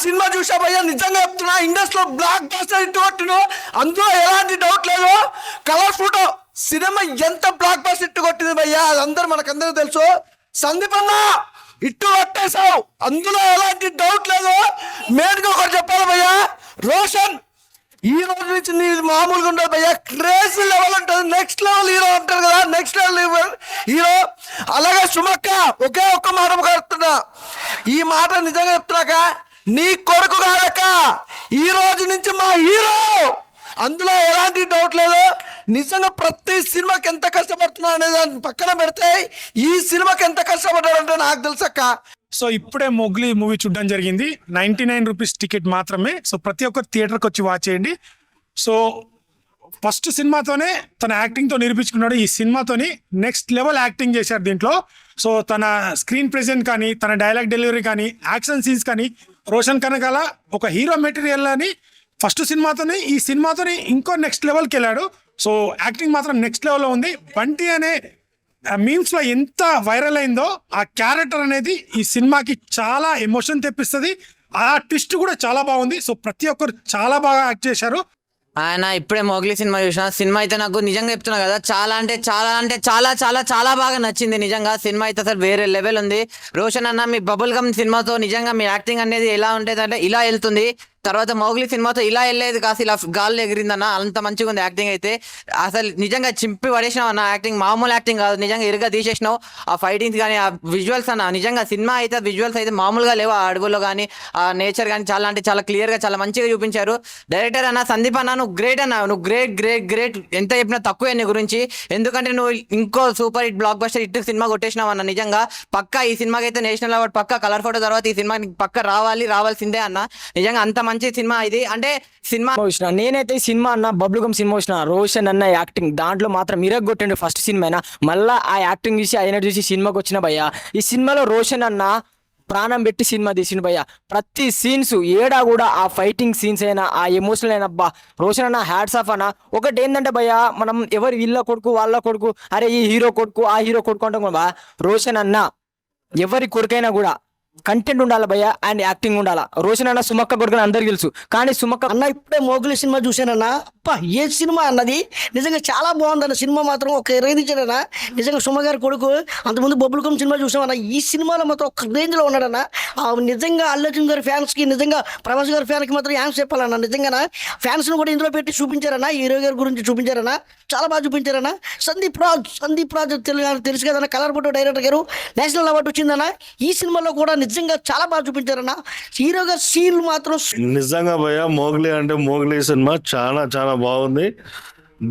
Cinema చూసా భయ్యా, నిజంగా చెప్తున్నా, ఇండస్ట్రీలో బ్లాక్ బస్టర్ హిట్ కొట్టిను, అందులో ఎలాంటి డౌట్ లేదు. కలర్ ఫోటో సినిమా ఎంత బ్లాక్ బస్టర్ హిట్ కొట్టింది భయ్యా, అది మనకందరూ తెలుసు. సందీప్ అన్న ఇట్టు కొట్టేశావు, అందులో ఎలాంటి డౌట్ లేదు. మెయిన్గా ఒకటి చెప్పాలి భయ్యా, రోషన్ ఈ రోజు నుంచి నీ మామూలుగా ఉండదు భయ్యా, క్రేజీ లెవెల్ ఉంటుంది. నెక్స్ట్ లెవెల్ హీరో అంటారు కదా, నెక్స్ట్ లెవెల్ హీరో. అలాగే సుమక్క ఒకే ఒక్క మాట కడుతున్నా, ఈ మాట నిజంగా చెప్తున్నాక, నీ కొడుకు కాదక్క, ఈ రోజు నుంచి మా హీరో, అందులో ఎలాంటి డౌట్ లేదు. నిజంగా ప్రతి సినిమాకి ఎంత కష్టపడుతున్నా అనేది పక్కన పెడితే, ఈ సినిమాకి ఎంత కష్టపడ్డాడంటే నాకు తెలుసక్క. సో ఇప్పుడే మొగ్లీ మూవీ చూడడం జరిగింది. 99 రూపీస్ టికెట్ మాత్రమే. సో ప్రతి ఒక్కరు థియేటర్కి వచ్చి వాచ్ చేయండి. సో ఫస్ట్ సినిమాతోనే తన యాక్టింగ్తో నిరూపించుకున్నాడు. ఈ సినిమాతోని నెక్స్ట్ లెవెల్ యాక్టింగ్ చేశారు దీంట్లో. సో తన స్క్రీన్ ప్రెజెంట్ కానీ, తన డైలాగ్ డెలివరీ కానీ, యాక్షన్ సీన్స్ కానీ, రోషన్ కనకాల ఒక హీరో మెటీరియల్ అని ఫస్ట్ సినిమాతోనే ఈ సినిమాతోని ఇంకో నెక్స్ట్ లెవెల్కి వెళ్ళాడు. సో యాక్టింగ్ మాత్రం నెక్స్ట్ లెవెల్లో ఉంది. బంటి అనే మీమ్స్ లో ఎంత వైరల్ అయిందో ఆ క్యారెక్టర్ అనేది ఈ సినిమాకి చాలా ఎమోషన్ తెప్పిస్తుంది. ఆ ట్విస్ట్ కూడా చాలా బాగుంది. సో ప్రతి ఒక్కరు చాలా బాగా యాక్ట్ చేశారు. ఆయన ఇప్పుడే మోగ్లీ సినిమా చూసిన, సినిమా అయితే నాకు నిజంగా చెప్తున్నా కదా, చాలా అంటే చాలా అంటే చాలా చాలా చాలా బాగా నచ్చింది. నిజంగా సినిమా అయితే అసలు వేరే లెవెల్ ఉంది. రోషన్ అన్న మీ బబుల్ గమ్ సినిమాతో నిజంగా మీ యాక్టింగ్ అనేది ఎలా ఉంటుంది అంటే ఇలా వెళ్తుంది. తర్వాత మోగ్లీ సినిమాతో ఇలా వెళ్ళేది కాదు, ఇలా గాల్లో ఎగిరిందన్న, అంత మంచిగా ఉంది యాక్టింగ్ అయితే. అసలు నిజంగా చింపి పడేసినావు అన్న, యాక్టింగ్ మామూలు యాక్టింగ్ కాదు, నిజంగా ఇరుగా తీసేసినావు. ఆ ఫైటింగ్స్ కానీ, ఆ విజువల్స్ అన్న, నిజంగా సినిమా అయితే విజువల్స్ అయితే మామూలుగా లేవు. ఆ అడవుల్లో కానీ, ఆ నేచర్ కానీ చాలా అంటే చాలా క్లియర్గా చాలా మంచిగా చూపించారు. డైరెక్టర్ అన్న సందీప్ అన్న, నువ్వు గ్రేట్ అన్న, నువ్వు గ్రేట్ గ్రేట్ గ్రేట్. ఎంత చెప్పినా తక్కువే నీ గురించి, ఎందుకంటే నువ్వు ఇంకో super hit blockbuster hit cinema కొట్టేసినావు అన్న. నిజంగా పక్కా ఈ సినిమాకి అయితే నేషనల్ అవార్డు పక్కా, కలర్ ఫోటో తర్వాత ఈ సినిమాకి పక్క రావాల్సిందే అన్న. నిజంగా అంత మంచి సినిమా ఇది. అంటే సినిమా చూసిన నేనైతే ఈ సినిమా అన్న బబ్లుగం సినిమా చూసిన, రోషన్ అన్న యాక్టింగ్ దాంట్లో మాత్రం ఇరగొట్టండి. ఫస్ట్ సినిమా అయినా మళ్ళీ ఆ యాక్టింగ్ చూసి ఆయన చూసి సినిమాకి వచ్చిన భయ్య. ఈ సినిమాలో రోషన్ అన్న ప్రాణం పెట్టి సినిమా తీసిన భయ్య. ప్రతి సీన్స్ ఏడా కూడా ఆ ఫైటింగ్ సీన్స్ అయినా, ఆ ఎమోషనల్ అయినా, అబ్బా రోషన్ అన్న హ్యాట్స్ ఆఫ్ అన్న. ఒకటి ఏంటంటే భయ్య, మనం ఎవరు వీళ్ళ కొడుకు వాళ్ళ కొడుకు, అరే ఈ హీరో కొడుకు ఆ హీరో కొడుకు అంటాం బా, రోషన్ అన్న ఎవరి కొడుకైనా కూడా కంటెంట్ ఉండాలి భయ్య, అండ్ యాక్టింగ్ ఉండాలా. రోషన్ అన్న సుమక్క కొడుకుని అందరికి తెలుసు, కానీ సుమక్క అన్న ఇప్పుడే మోగులి సినిమా చూశానన్నా, అప్ప ఏ సినిమా అన్నది నిజంగా చాలా బాగుందన్న. సినిమా మాత్రం ఒక రేంజ్ ఇచ్చాడన్నా. నిజంగా సుమ గారి కొడుకు అంతకుముందు బొబ్బులకం సినిమా చూసామన్నా, ఈ సినిమాలో మాత్రం ఒక రేంజ్లో ఉన్నాడన్న. నిజంగా అల్లు అర్జున్ గారి ఫ్యాన్స్కి, నిజంగా ప్రభాస్ గారి ఫ్యాన్కి మాత్రం యాంస్ చెప్పాలన్నా. నిజంగా ఫ్యాన్స్ని కూడా ఇందులో పెట్టి చూపించారన్నా, హీరో గారి గురించి చూపించారన్నా, చాలా బాగా చూపించారన్నా. సందీప్ రాజ్ తెలుసు కదన్నా, కలర్ ఫోటో డైరెక్టర్ గారు నేషనల్ అవార్డు వచ్చిందన్న. ఈ సినిమాలో కూడా నిజంగా చాలా బాగా చూపించారన్న. హీరో గారి సీన్లు మాత్రం నిజంగా భయ్య, మోగ్లీ అంటే మోగ్లీ సినిమా చాలా చాలా బాగుంది.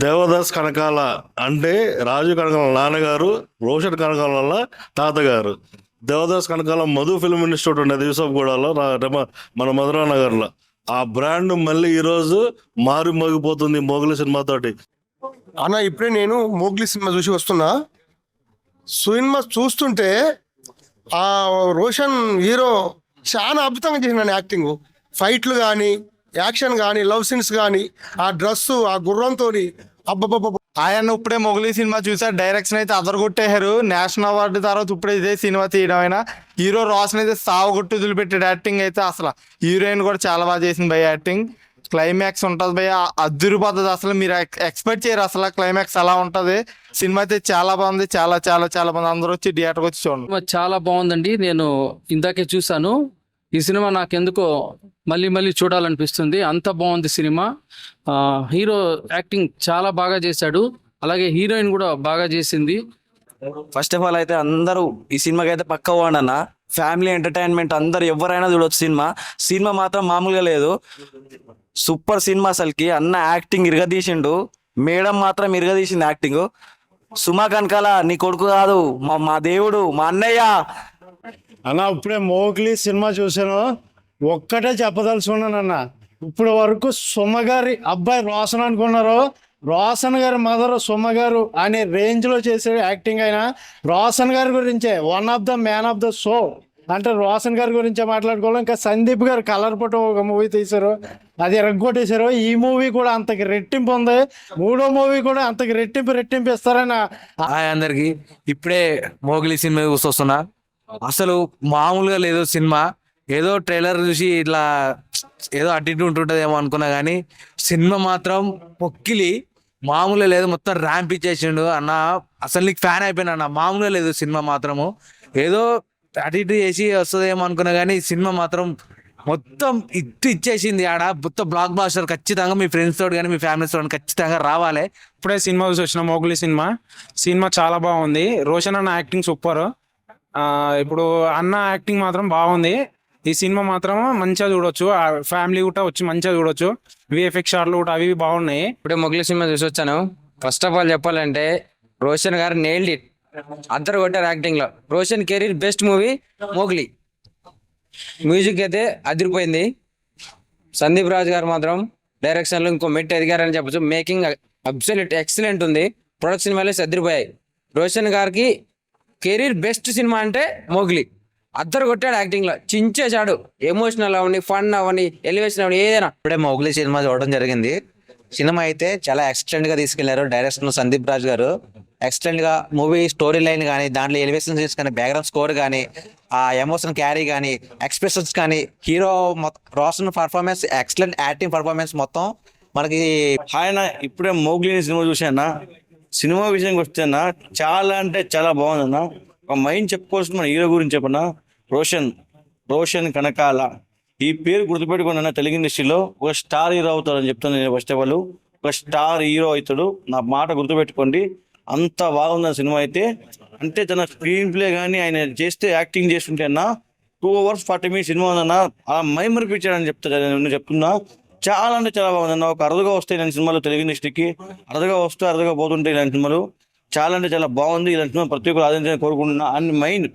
దేవదాస్ కనకాల అంటే రాజు కనకాల నాన్నగారు, రోషన్ కనకాల వల్ల తాతగారు. దేవదాస్ కనకాల మధు ఫిల్మ్ ఇన్స్టిట్యూట్ ఉండేది యూసఫ్గూడలో, మన మధురా నగర్లో. ఆ బ్రాండ్ మళ్ళీ ఈరోజు మోగిపోతుంది మోగ్లీ సినిమాతోటి. అన్న ఇప్పుడే నేను మోగ్లీ సినిమా చూసి వస్తున్నా. సినిమా చూస్తుంటే ఆ రోషన్ హీరో చాలా అద్భుతంగా చేసినాను. యాక్టింగ్, ఫైట్లు కానీ, యాక్షన్ కానీ, లవ్ సీన్స్ కానీ, ఆ డ్రెస్సు, ఆ గుర్రంతో అబ్బబ్బబ్బ. ఆయన ఇప్పుడే మొగలి సినిమా చూసారు, డైరెక్షన్ అయితే అదరగొట్టేశారు. నేషనల్ అవార్డు తర్వాత ఇప్పుడే ఇదే సినిమా తీయడం అయినా హీరో రోషన్ అయితే సావుగొట్టు వదిలిపెట్టాడు. యాక్టింగ్ అయితే అసలు హీరోయిన్ కూడా చాలా బాగా చేసింది భయ్య. యాక్టింగ్ క్లైమాక్స్ ఉంటుంది భయ్య, అదిరిపోతుంది. అసలు మీరు ఎక్స్పెక్ట్ చేయరు అసలు క్లైమాక్స్ అలా ఉంటుంది. సినిమా అయితే చాలా బాగుంది, చాలా చాలా చాలా బాగుంది. అందరూ వచ్చి థియేటర్కి వచ్చి చూడండి. చాలా బాగుందండి. నేను ఇందాకే చూసాను. ఈ సినిమా నాకెందుకో మళ్ళీ మళ్ళీ చూడాలనిపిస్తుంది, అంత బాగుంది సినిమా. హీరో యాక్టింగ్ చాలా బాగా చేశాడు, అలాగే హీరోయిన్ కూడా బాగా చేసింది. ఫస్ట్ ఆఫ్ ఆల్ అయితే అందరూ ఈ సినిమాకి అయితే పక్క పోండి అన్న. ఫ్యామిలీ ఎంటర్టైన్మెంట్, అందరు ఎవరైనా చూడవచ్చు. సినిమా మాత్రం మామూలుగా లేదు, సూపర్ సినిమా. అసలుకి అన్న యాక్టింగ్ ఇరగదీసిండు, మేడం మాత్రం ఇరగదీసింది యాక్టింగ్. సుమా కనకాల నీ కొడుకు కాదు, మా దేవుడు, మా అన్నయ్య అన్న. ఇప్పుడే మోగ్లీ సినిమా చూసాను, ఒక్కటే చెప్పదలుచుకున్నాను అన్న. ఇప్పుడు వరకు సుమ గారి అబ్బాయి రోషన్ అనుకున్నారు, రోషన్ గారి మదర్ సుమ గారు అనే రేంజ్లో చేసే యాక్టింగ్ అయినా రోషన్ గారి గురించే one of the man of the show అంటే రోషన్ గారి గురించే మాట్లాడుకోవాలి. ఇంకా సందీప్ గారు కలర్ ఫోటో ఒక మూవీ తీశారు, అది ఎరగొట్టేశారు. ఈ మూవీ కూడా అంతకి రెట్టింపు ఉంది, మూడో మూవీ కూడా అంతకి రెట్టింపు ఇస్తారని. హాయ్ అందరికి, ఇప్పుడే మోగ్లీ సినిమా చూసొస్తున్నా. అసలు మామూలుగా లేదు సినిమా. ఏదో ట్రైలర్ చూసి ఇట్లా ఏదో అటు ఇటు ఉంటుంటుందేమో అనుకున్నా కానీ సినిమా మాత్రం పొక్కిలి మామూలుగా లేదు, మొత్తం ర్యాంప్ ఇచ్చేసిండు అన్న. అసలు నీకు ఫ్యాన్ అయిపోయినా అన్న, మామూలుగా లేదు సినిమా మాత్రము. ఏదో అటు ఇటు చేసి వస్తుందేమో అనుకున్నా కానీ సినిమా మాత్రం మొత్తం ఇచ్చేసింది ఆడ. మొత్తం బ్లాక్ బాస్టర్. ఖచ్చితంగా మీ ఫ్రెండ్స్ తోటి కానీ మీ ఫ్యామిలీస్ తోటి ఖచ్చితంగా రావాలి. ఇప్పుడే సినిమా చూసి వచ్చిన మోగ్లీ సినిమా చాలా బాగుంది. రోషన్ అన్న యాక్టింగ్ సూపర్. ఇప్పుడు అన్న యాక్టింగ్ మాత్రం బాగుంది. ఈ సినిమా మాత్రం మంచిగా చూడొచ్చు, ఫ్యామిలీ కూడా వచ్చి మంచిగా చూడొచ్చు. విఎఫ్ఎక్స్ షాట్లు కూడా అవి బాగున్నాయి. ఇప్పుడే మొగ్లీ సినిమా చూసి వచ్చాను. ఫస్ట్ ఆఫ్ ఆల్ చెప్పాలంటే రోషన్ గారు నేల్డ్ ఇట్, అందరు కొట్టారు యాక్టింగ్ లో. Roshan career best movie Mowgli. Music అయితే అదిరిపోయింది. సందీప్ రాజ్ గారు మాత్రం డైరెక్షన్ లో ఇంకో మెట్ ఎదిగారని చెప్పచ్చు. మేకింగ్ అబ్సల్యూట్ ఎక్సలెంట్ ఉంది. ప్రొడక్షన్ వాల్యూస్ అదిరిపోయాయి. రోషన్ గారికి కెరీర్ బెస్ట్ సినిమా అంటే మోగ్లీ. అద్దరు కొట్టాడు యాక్టింగ్ లో, చించేశాడు. ఎమోషనల్ అవని, ఫన్ అవని, ఎలివేషన్ అవని, ఏదైనా. ఇప్పుడే మోగ్లీ సినిమా చూడడం జరిగింది. సినిమా అయితే చాలా ఎక్సలెంట్ గా తీసుకెళ్లారు డైరెక్టర్ సందీప్ రాజ్ గారు. ఎక్సలెంట్ గా మూవీ స్టోరీ లైన్ కానీ, దాంట్లో ఎలివేషన్ సీన్స్ కానీ, బ్యాక్గ్రౌండ్ స్కోర్ కానీ, ఆ ఎమోషన్ క్యారీ కానీ, ఎక్స్ప్రెషన్స్ కానీ, hero Roshan performance, excellent acting performance మొత్తం మనకి. ఆయన ఇప్పుడే మోగ్లీ సినిమా చూసానా, సినిమా విషయానికి వస్తేనా చాలా అంటే చాలా బాగుందన్న. ఒక మైండ్ చెప్పుకోవాల్సిన మన హీరో గురించి చెప్పనా, రోషన్ కనకాల. ఈ పేరు గుర్తుపెట్టుకున్న తెలుగు ఇండస్ట్రీలో ఒక స్టార్ హీరో అవుతారని చెప్తాను నేను. ఫస్ట్ ఆఫ్ ఆల్ ఒక స్టార్ హీరో అవుతాడు. నా మాట గుర్తుపెట్టుకోండి. అంత బాగుంది సినిమా అయితే. అంటే తన స్క్రీన్ ప్లే కానీ ఆయన చేస్తే యాక్టింగ్ చేస్తుంటే అన్న 2 hours 40 minutes సినిమా ఉందన్న. అలా మైమరిపించాడని నేను చెప్తున్నా. చాలా అంటే చాలా బాగుందన్న. ఒక అరుదుగా వస్తాయి ఇలాంటి సినిమాలు తెలుగు ఇండస్ట్రీకి. అరుదుగా పోతుంటాయి ఇలాంటి సినిమాలు. చాలా అంటే చాలా బాగుంది. ఇలాంటి సినిమా ప్రతి ఒక్కరు ఆదరించాలని కోరుకుంటున్నా. And mind